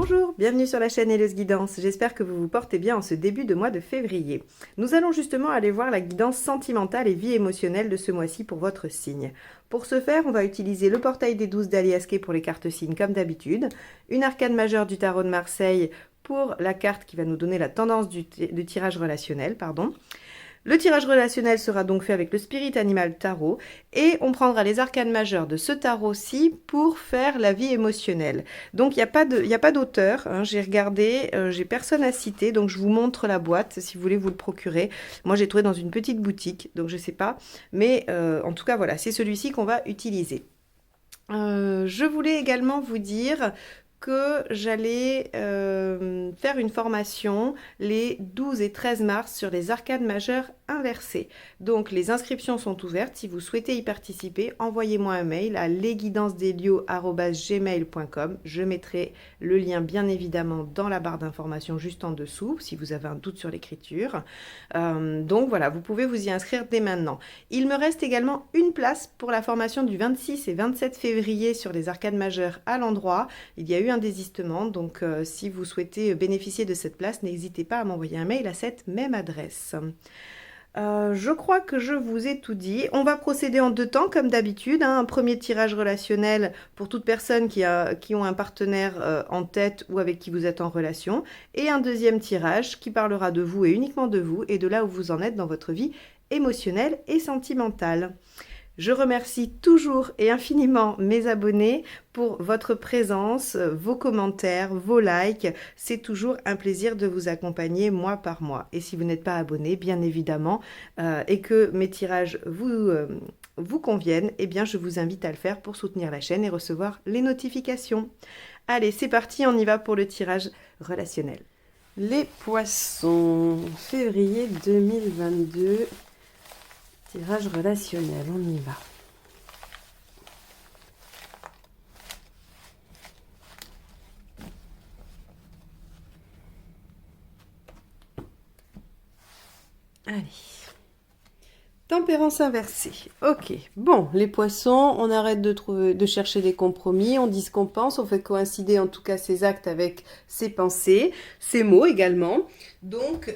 Bonjour, bienvenue sur la chaîne Helleuse Guidance. J'espère que vous vous portez bien en ce début de mois de février. Nous allons justement aller voir la guidance sentimentale et vie émotionnelle de ce mois-ci pour votre signe. Pour ce faire, on va utiliser le portail des 12 d'Aliasqué pour les cartes signes comme d'habitude, une arcane majeure du tarot de Marseille pour la carte qui va nous donner la tendance du tirage relationnel, Le tirage relationnel sera donc fait avec le Spirit Animal Tarot et on prendra les arcanes majeures de ce tarot-ci pour faire la vie émotionnelle. Donc il n'y a pas d'auteur, hein, j'ai regardé, j'ai personne à citer, donc je vous montre la boîte si vous voulez vous le procurer. Moi j'ai trouvé dans une petite boutique, donc je ne sais pas, mais en tout cas voilà, c'est celui-ci qu'on va utiliser. Je voulais également vous dire que j'allais faire une formation les 12 et 13 mars sur les arcanes majeures inversées. Donc les inscriptions sont ouvertes. Si vous souhaitez y participer, envoyez-moi un mail à lesguidancesdelio@gmail.com. Je mettrai le lien bien évidemment dans la barre d'informations juste en dessous si vous avez un doute sur l'écriture. Donc voilà, vous pouvez vous y inscrire dès maintenant. Il me reste également une place pour la formation du 26 et 27 février sur les arcanes majeures à l'endroit. Il y a eu un désistement, donc si vous souhaitez bénéficier de cette place, n'hésitez pas à m'envoyer un mail à cette même adresse. Je crois que je vous ai tout dit. On va procéder en deux temps comme d'habitude, hein. Un premier tirage relationnel pour toute personne qui ont un partenaire en tête ou avec qui vous êtes en relation, et un deuxième tirage qui parlera de vous et uniquement de vous et de là où vous en êtes dans votre vie émotionnelle et sentimentale. Je remercie toujours et infiniment mes abonnés pour votre présence, vos commentaires, vos likes. C'est toujours un plaisir de vous accompagner mois par mois. Et si vous n'êtes pas abonné, bien évidemment, et que mes tirages vous conviennent, eh bien je vous invite à le faire pour soutenir la chaîne et recevoir les notifications. Allez, c'est parti, on y va pour le tirage relationnel. Les poissons, février 2022. Tirage relationnel, on y va. Allez. Tempérance inversée. Ok. Bon, les poissons, on arrête de chercher des compromis, on dit ce qu'on pense, on fait coïncider en tout cas ses actes avec ses pensées, ses mots également. Donc,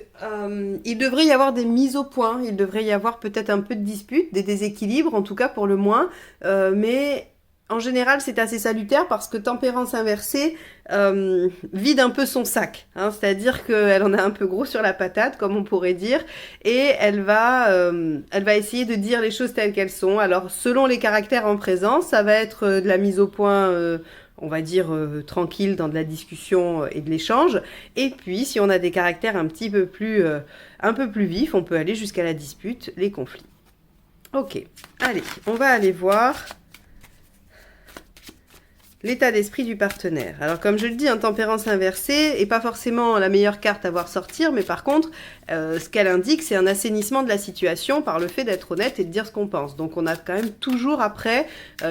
il devrait y avoir des mises au point, il devrait y avoir peut-être un peu de dispute, des déséquilibres, en tout cas pour le moins, mais en général, c'est assez salutaire parce que tempérance inversée vide un peu son sac. Hein, c'est-à-dire qu'elle en a un peu gros sur la patate, comme on pourrait dire, et elle va essayer de dire les choses telles qu'elles sont. Alors, selon les caractères en présence, ça va être de la mise au point, on va dire, tranquille dans de la discussion et de l'échange. Et puis, si on a des caractères un peu plus vifs, on peut aller jusqu'à la dispute, les conflits. Ok, allez, on va aller voir l'état d'esprit du partenaire. Alors comme je le dis, un tempérance inversée n'est pas forcément la meilleure carte à voir sortir, mais par contre, ce qu'elle indique, c'est un assainissement de la situation par le fait d'être honnête et de dire ce qu'on pense. Donc on a quand même toujours après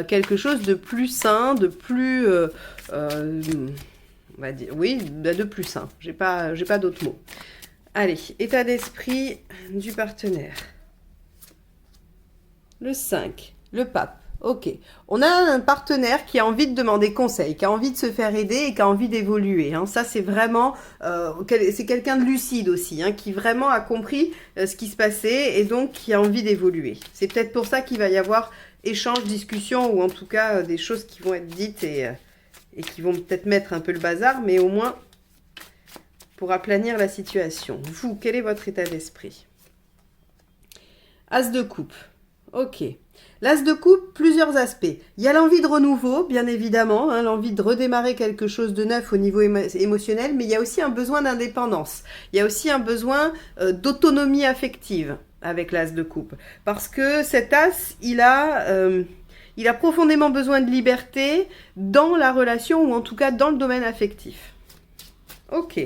quelque chose de plus sain, de plus... on va dire, oui, de plus sain. J'ai pas d'autres mots. Allez, état d'esprit du partenaire. Le 5, le pape. Ok, on a un partenaire qui a envie de demander conseil, qui a envie de se faire aider et qui a envie d'évoluer. Hein. Ça, c'est vraiment, c'est quelqu'un de lucide aussi, hein, qui vraiment a compris ce qui se passait et donc qui a envie d'évoluer. C'est peut-être pour ça qu'il va y avoir échange, discussion ou en tout cas des choses qui vont être dites et qui vont peut-être mettre un peu le bazar, mais au moins pour aplanir la situation. Vous, quel est votre état d'esprit? As de coupe. Ok. L'as de coupe, plusieurs aspects. Il y a l'envie de renouveau, bien évidemment, hein, l'envie de redémarrer quelque chose de neuf au niveau émotionnel, mais il y a aussi un besoin d'indépendance. Il y a aussi un besoin d'autonomie affective avec l'as de coupe. Parce que cet as, il a profondément besoin de liberté dans la relation ou en tout cas dans le domaine affectif. Ok.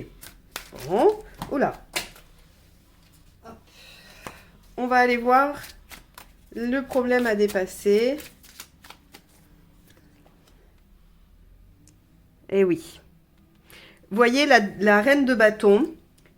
Bon. Oula. On va aller voir le problème à dépasser. Eh oui. Vous voyez, la reine de bâton,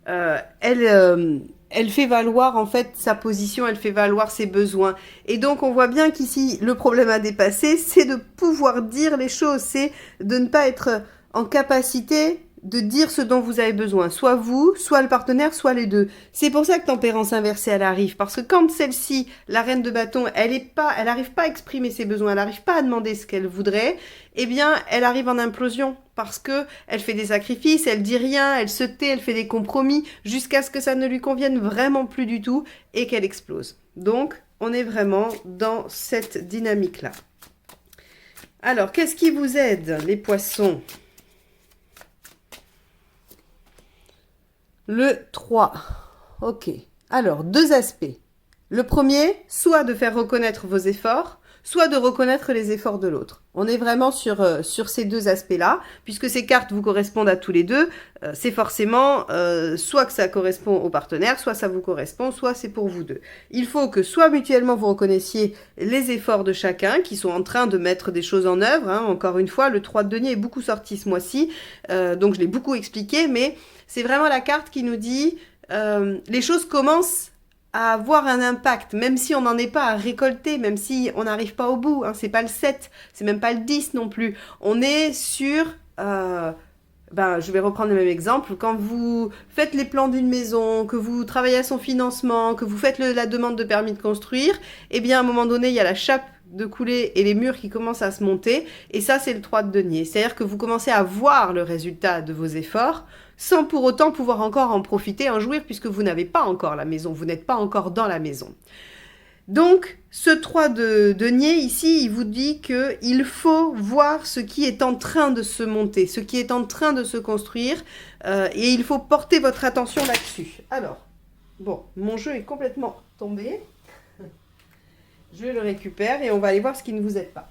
elle fait valoir en fait sa position, elle fait valoir ses besoins. Et donc on voit bien qu'ici, le problème à dépasser, c'est de pouvoir dire les choses, c'est de ne pas être en capacité de dire ce dont vous avez besoin, soit vous, soit le partenaire, soit les deux. C'est pour ça que tempérance inversée, elle arrive, parce que quand celle-ci, la reine de bâton, elle n'arrive pas à exprimer ses besoins, elle n'arrive pas à demander ce qu'elle voudrait, eh bien, elle arrive en implosion, parce que elle fait des sacrifices, elle dit rien, elle se tait, elle fait des compromis, jusqu'à ce que ça ne lui convienne vraiment plus du tout, et qu'elle explose. Donc, on est vraiment dans cette dynamique-là. Alors, qu'est-ce qui vous aide, les poissons ? Le 3. Ok. Alors, deux aspects. Le premier, soit de faire reconnaître vos efforts, soit de reconnaître les efforts de l'autre. On est vraiment sur ces deux aspects-là, puisque ces cartes vous correspondent à tous les deux. C'est forcément soit que ça correspond au partenaire, soit ça vous correspond, soit c'est pour vous deux. Il faut que soit mutuellement vous reconnaissiez les efforts de chacun, qui sont en train de mettre des choses en œuvre. Hein. Encore une fois, le 3 de denier est beaucoup sorti ce mois-ci, donc je l'ai beaucoup expliqué, mais c'est vraiment la carte qui nous dit les choses commencent à avoir un impact, même si on n'en est pas à récolter, même si on n'arrive pas au bout. Hein, c'est pas le 7, c'est même pas le 10 non plus. On est sur... je vais reprendre le même exemple. Quand vous faites les plans d'une maison, que vous travaillez à son financement, que vous faites la demande de permis de construire, eh bien à un moment donné, il y a la chape de coulée et les murs qui commencent à se monter. Et ça, c'est le 3 de denier. C'est-à-dire que vous commencez à voir le résultat de vos efforts, sans pour autant pouvoir encore en profiter, en jouir, puisque vous n'avez pas encore la maison, vous n'êtes pas encore dans la maison. Donc, ce 3 de denier, ici, il vous dit qu'il faut voir ce qui est en train de se monter, ce qui est en train de se construire, et il faut porter votre attention là-dessus. Alors, bon, mon jeu est complètement tombé. Je le récupère et on va aller voir ce qui ne vous aide pas.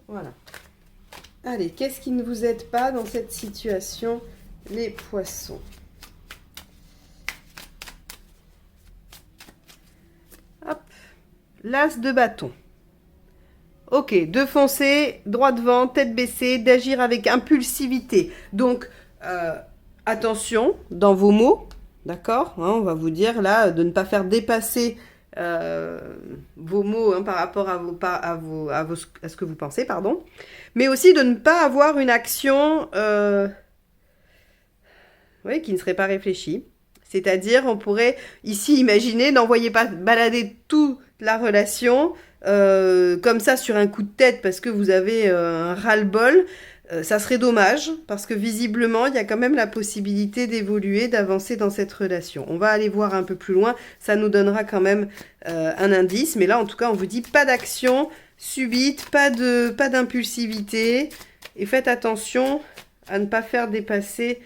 Voilà. Allez, qu'est-ce qui ne vous aide pas dans cette situation, les poissons? Hop. L'as de bâton. Ok, de foncer, droit devant, tête baissée, d'agir avec impulsivité. Donc, attention dans vos mots, d'accord, hein, on va vous dire là de ne pas faire dépasser vos mots hein, par rapport à ce que vous pensez, pardon. Mais aussi de ne pas avoir une action qui ne serait pas réfléchie. C'est-à-dire, on pourrait ici imaginer, n'envoyez pas balader toute la relation comme ça sur un coup de tête parce que vous avez un ras-le-bol. Ça serait dommage parce que visiblement, il y a quand même la possibilité d'évoluer, d'avancer dans cette relation. On va aller voir un peu plus loin, ça nous donnera quand même un indice. Mais là, en tout cas, on vous dit pas d'action subite, pas d'impulsivité. Et faites attention à ne pas faire dépasser...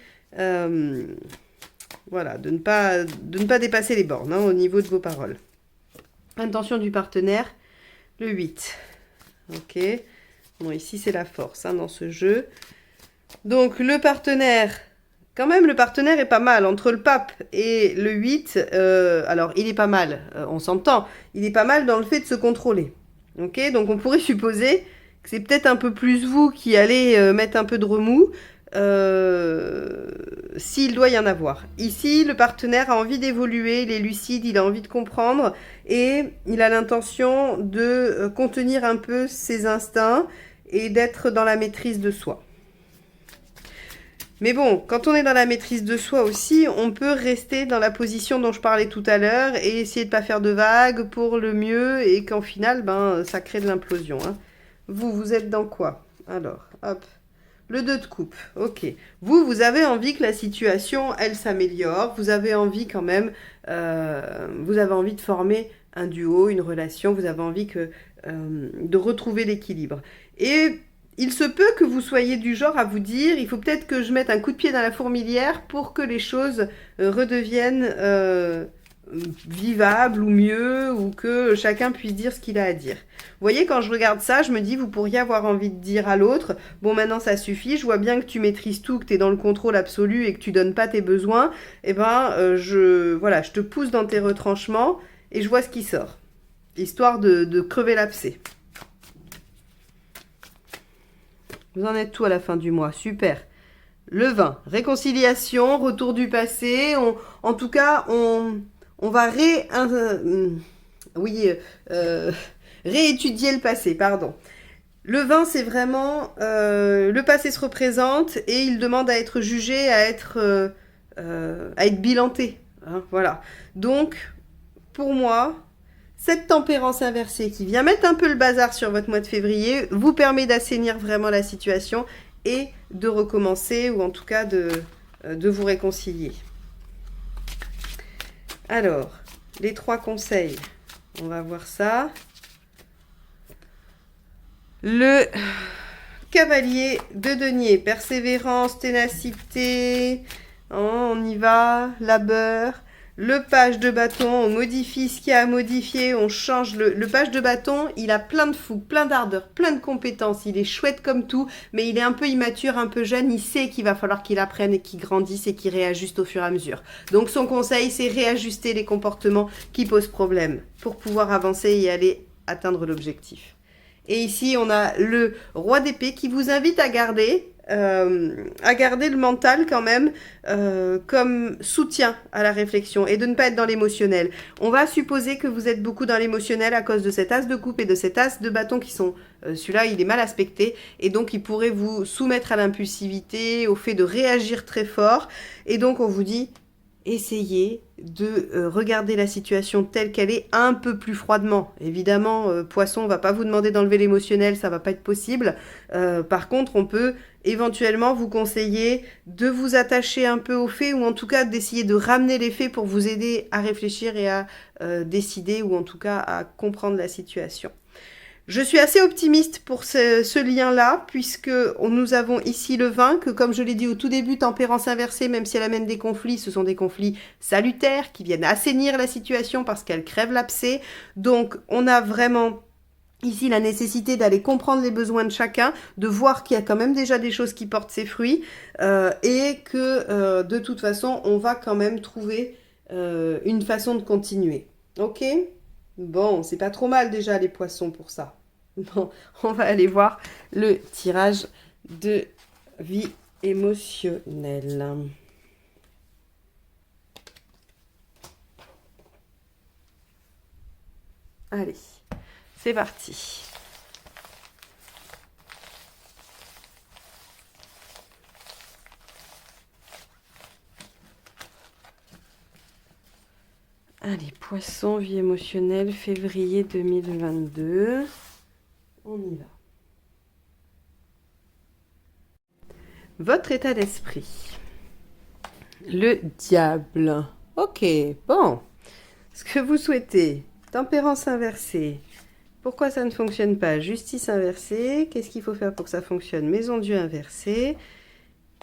voilà, de ne pas dépasser les bornes hein, au niveau de vos paroles. Intention du partenaire, le 8. Ok. Bon, ici, c'est la force hein, dans ce jeu. Donc, le partenaire, quand même, le partenaire est pas mal. Entre le pape et le 8, alors, il est pas mal, on s'entend. Il est pas mal dans le fait de se contrôler. Ok, donc, on pourrait supposer que c'est peut-être un peu plus vous qui allez mettre un peu de remous. S'il doit y en avoir. Ici, le partenaire a envie d'évoluer, il est lucide, il a envie de comprendre et il a l'intention de contenir un peu ses instincts et d'être dans la maîtrise de soi. Mais bon, quand on est dans la maîtrise de soi aussi, on peut rester dans la position dont je parlais tout à l'heure et essayer de ne pas faire de vagues pour le mieux et qu'en final, ça crée de l'implosion. Hein. Vous êtes dans quoi? Alors, hop. Le 2 de coupe, ok. Vous avez envie que la situation, elle s'améliore. Vous avez envie quand même, vous avez envie de former un duo, une relation. Vous avez envie de retrouver l'équilibre. Et il se peut que vous soyez du genre à vous dire, il faut peut-être que je mette un coup de pied dans la fourmilière pour que les choses redeviennent vivables ou mieux, ou que chacun puisse dire ce qu'il a à dire. Vous voyez, quand je regarde ça, je me dis, vous pourriez avoir envie de dire à l'autre, bon, maintenant ça suffit, je vois bien que tu maîtrises tout, que tu es dans le contrôle absolu et que tu donnes pas tes besoins, et je te pousse dans tes retranchements et je vois ce qui sort, histoire de crever l'abcès. Vous en êtes tout à la fin du mois, super. le 20. Réconciliation, retour du passé. En tout cas, on va réétudier le passé, pardon. Le 20, c'est vraiment le passé se représente et il demande à être jugé, à être bilanté. Hein, voilà. Donc, pour moi, cette tempérance inversée qui vient mettre un peu le bazar sur votre mois de février vous permet d'assainir vraiment la situation et de recommencer ou en tout cas de vous réconcilier. Alors, les 3 conseils, on va voir ça. Le cavalier de denier, persévérance, ténacité, on y va, labeur. Le page de bâton, on modifie ce qu'il y a à modifier, on change. Le page de bâton, il a plein de fougue, plein d'ardeur, plein de compétences. Il est chouette comme tout, mais il est un peu immature, un peu jeune. Il sait qu'il va falloir qu'il apprenne et qu'il grandisse et qu'il réajuste au fur et à mesure. Donc son conseil, c'est réajuster les comportements qui posent problème pour pouvoir avancer et aller atteindre l'objectif. Et ici, on a le roi d'épée qui vous invite à garder le mental quand même comme soutien à la réflexion et de ne pas être dans l'émotionnel. On va supposer que vous êtes beaucoup dans l'émotionnel à cause de cet as de coupe et de cet as de bâton qui sont... celui-là, il est mal aspecté et donc il pourrait vous soumettre à l'impulsivité, au fait de réagir très fort. Et donc, on vous dit... essayez de regarder la situation telle qu'elle est un peu plus froidement. Évidemment, Poisson, on ne va pas vous demander d'enlever l'émotionnel, ça ne va pas être possible. Par contre, on peut éventuellement vous conseiller de vous attacher un peu aux faits ou en tout cas d'essayer de ramener les faits pour vous aider à réfléchir et à décider ou en tout cas à comprendre la situation. Je suis assez optimiste pour ce lien-là, puisque nous avons ici le 20, que comme je l'ai dit au tout début, tempérance inversée, même si elle amène des conflits, ce sont des conflits salutaires qui viennent assainir la situation parce qu'elle crève l'abcès. Donc on a vraiment ici la nécessité d'aller comprendre les besoins de chacun, de voir qu'il y a quand même déjà des choses qui portent ses fruits, et que de toute façon, on va quand même trouver une façon de continuer. Ok ? Bon, c'est pas trop mal déjà les poissons pour ça. Bon, on va aller voir le tirage de vie émotionnelle. Allez, c'est parti. Allez, poisson, vie émotionnelle, février 2022. On y va. Votre état d'esprit. Le diable. Ok, bon. Ce que vous souhaitez. Tempérance inversée. Pourquoi ça ne fonctionne pas? Justice inversée. Qu'est-ce qu'il faut faire pour que ça fonctionne? Maison Dieu inversée.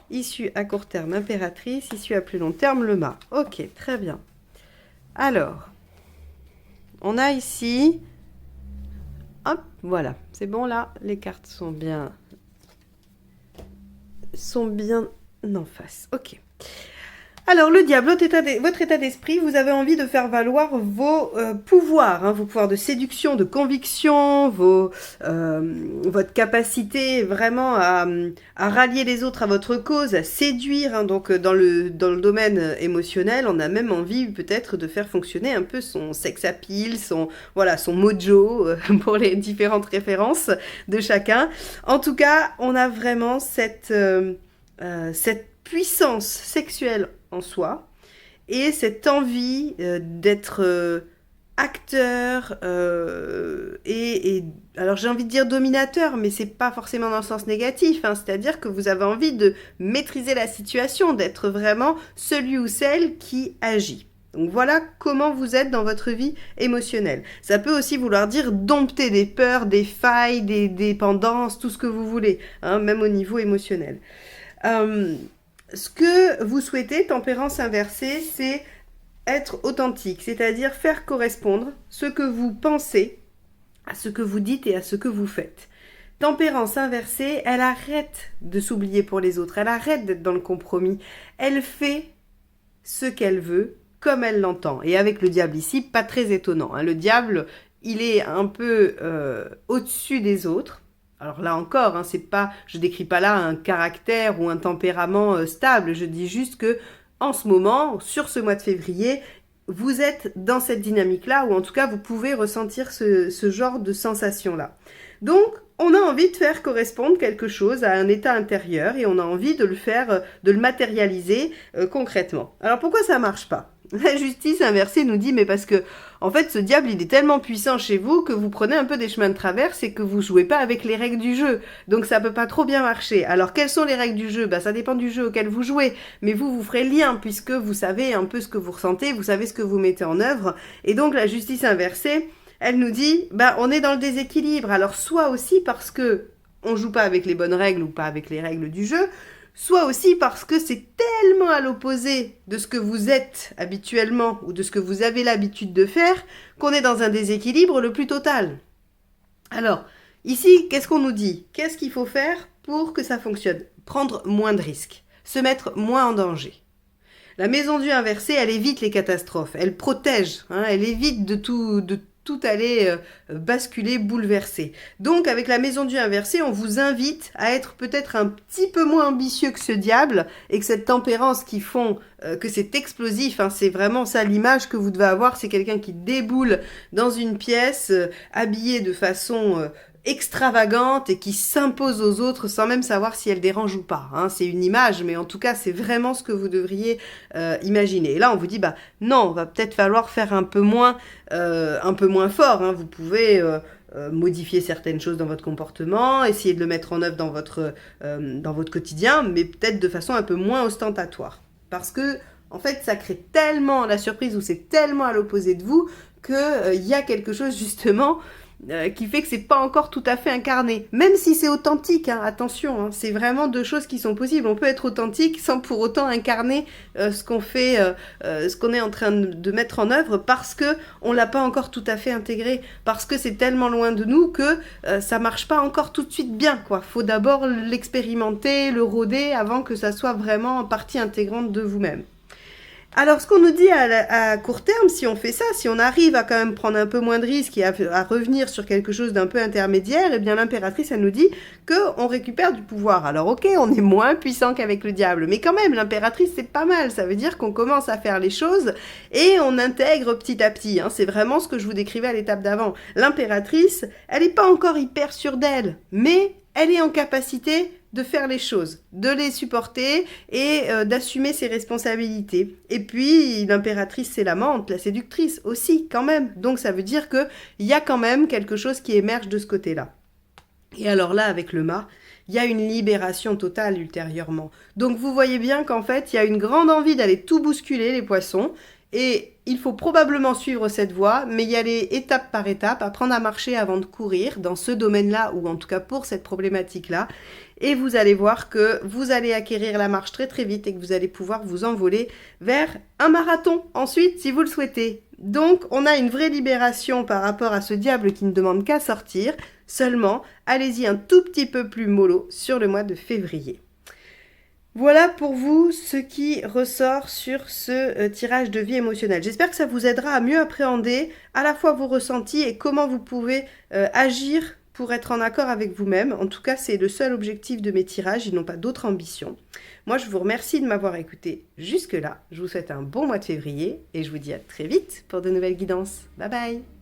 Issue à court terme, impératrice. Issue à plus long terme, le mât. Ok, très bien. Alors, on a ici, hop, voilà, c'est bon là, les cartes sont bien en face. Ok. Alors, le diable, votre état d'esprit, vous avez envie de faire valoir vos pouvoirs, hein, vos pouvoirs de séduction, de conviction, votre capacité vraiment à rallier les autres à votre cause, à séduire. Hein, donc, dans le domaine émotionnel, on a même envie peut-être de faire fonctionner un peu son sex appeal, son mojo, pour les différentes références de chacun. En tout cas, on a vraiment cette puissance sexuelle en soi et cette envie d'être acteur et alors j'ai envie de dire dominateur, mais c'est pas forcément dans le sens négatif, hein, c'est-à-dire que vous avez envie de maîtriser la situation, d'être vraiment celui ou celle qui agit. Donc voilà comment vous êtes dans votre vie émotionnelle. Ça peut aussi vouloir dire dompter des peurs, des failles, des dépendances, tout ce que vous voulez, hein, même au niveau émotionnel. Ce que vous souhaitez, tempérance inversée, c'est être authentique, c'est-à-dire faire correspondre ce que vous pensez à ce que vous dites et à ce que vous faites. Tempérance inversée, elle arrête de s'oublier pour les autres, elle arrête d'être dans le compromis, elle fait ce qu'elle veut, comme elle l'entend. Et avec le diable ici, pas très étonnant, hein. Le diable, il est un peu au-dessus des autres. Alors là encore, hein, je décris pas là un caractère ou un tempérament stable, je dis juste que en ce moment, sur ce mois de février, vous êtes dans cette dynamique-là, ou en tout cas, vous pouvez ressentir ce genre de sensation-là. Donc, on a envie de faire correspondre quelque chose à un état intérieur et on a envie de le faire, de le matérialiser concrètement. Alors, pourquoi ça marche pas? La justice inversée nous dit, mais parce que, en fait, ce diable, il est tellement puissant chez vous que vous prenez un peu des chemins de traverse et que vous jouez pas avec les règles du jeu. Donc, ça peut pas trop bien marcher. Alors, quelles sont les règles du jeu? Ça dépend du jeu auquel vous jouez. Mais vous ferez le lien puisque vous savez un peu ce que vous ressentez, vous savez ce que vous mettez en œuvre. Et donc, la justice inversée, elle nous dit, on est dans le déséquilibre. Alors, soit aussi parce que on joue pas avec les bonnes règles ou pas avec les règles du jeu, soit aussi parce que c'est tellement à l'opposé de ce que vous êtes habituellement ou de ce que vous avez l'habitude de faire qu'on est dans un déséquilibre le plus total. Alors, ici, qu'est-ce qu'on nous dit? Qu'est-ce qu'il faut faire pour que ça fonctionne? Prendre moins de risques, se mettre moins en danger. La maison Dieu inversée, elle évite les catastrophes, elle protège, elle évite de tout aller basculer, bouleverser. Donc avec la maison Dieu inversée, on vous invite à être peut-être un petit peu moins ambitieux que ce diable et que cette tempérance qui font que c'est explosif, c'est vraiment ça l'image que vous devez avoir, c'est quelqu'un qui déboule dans une pièce habillé de façon extravagante et qui s'impose aux autres sans même savoir si elle dérange ou pas. C'est une image, mais en tout cas, c'est vraiment ce que vous devriez imaginer. Et là, on vous dit, non, va peut-être falloir faire un peu moins fort. Vous pouvez modifier certaines choses dans votre comportement, essayer de le mettre en œuvre dans votre quotidien, mais peut-être de façon un peu moins ostentatoire. Parce que, en fait, ça crée tellement la surprise ou c'est tellement à l'opposé de vous qu'il y a quelque chose, justement, qui fait que c'est pas encore tout à fait incarné. Même si c'est authentique, attention, c'est vraiment deux choses qui sont possibles. On peut être authentique sans pour autant incarner ce qu'on fait, ce qu'on est en train de mettre en œuvre parce que on l'a pas encore tout à fait intégré, parce que c'est tellement loin de nous que ça marche pas encore tout de suite bien, quoi. Faut d'abord l'expérimenter, le rôder avant que ça soit vraiment partie intégrante de vous-même. Alors, ce qu'on nous dit à court terme, si on fait ça, si on arrive à quand même prendre un peu moins de risques et à revenir sur quelque chose d'un peu intermédiaire, eh bien l'impératrice, elle nous dit qu'on récupère du pouvoir. Alors ok, on est moins puissant qu'avec le diable, mais quand même, l'impératrice, c'est pas mal. Ça veut dire qu'on commence à faire les choses et on intègre petit à petit. C'est vraiment ce que je vous décrivais à l'étape d'avant. L'impératrice, elle n'est pas encore hyper sûre d'elle, mais elle est en capacité de faire les choses, de les supporter et d'assumer ses responsabilités. Et puis, l'impératrice, c'est l'amante, la séductrice aussi, quand même. Donc, ça veut dire qu'il y a quand même quelque chose qui émerge de ce côté-là. Et alors là, avec le mât, il y a une libération totale ultérieurement. Donc, vous voyez bien qu'en fait, il y a une grande envie d'aller tout bousculer, les poissons, et il faut probablement suivre cette voie, mais y aller étape par étape, apprendre à marcher avant de courir dans ce domaine-là, ou en tout cas pour cette problématique-là. Et vous allez voir que vous allez acquérir la marche très très vite et que vous allez pouvoir vous envoler vers un marathon ensuite, si vous le souhaitez. Donc, on a une vraie libération par rapport à ce diable qui ne demande qu'à sortir. Seulement, allez-y un tout petit peu plus mollo sur le mois de février. Voilà pour vous ce qui ressort sur ce tirage de vie émotionnelle. J'espère que ça vous aidera à mieux appréhender à la fois vos ressentis et comment vous pouvez agir pour être en accord avec vous-même. En tout cas, c'est le seul objectif de mes tirages, ils n'ont pas d'autre ambition. Moi, je vous remercie de m'avoir écouté jusque-là. Je vous souhaite un bon mois de février et je vous dis à très vite pour de nouvelles guidances. Bye bye!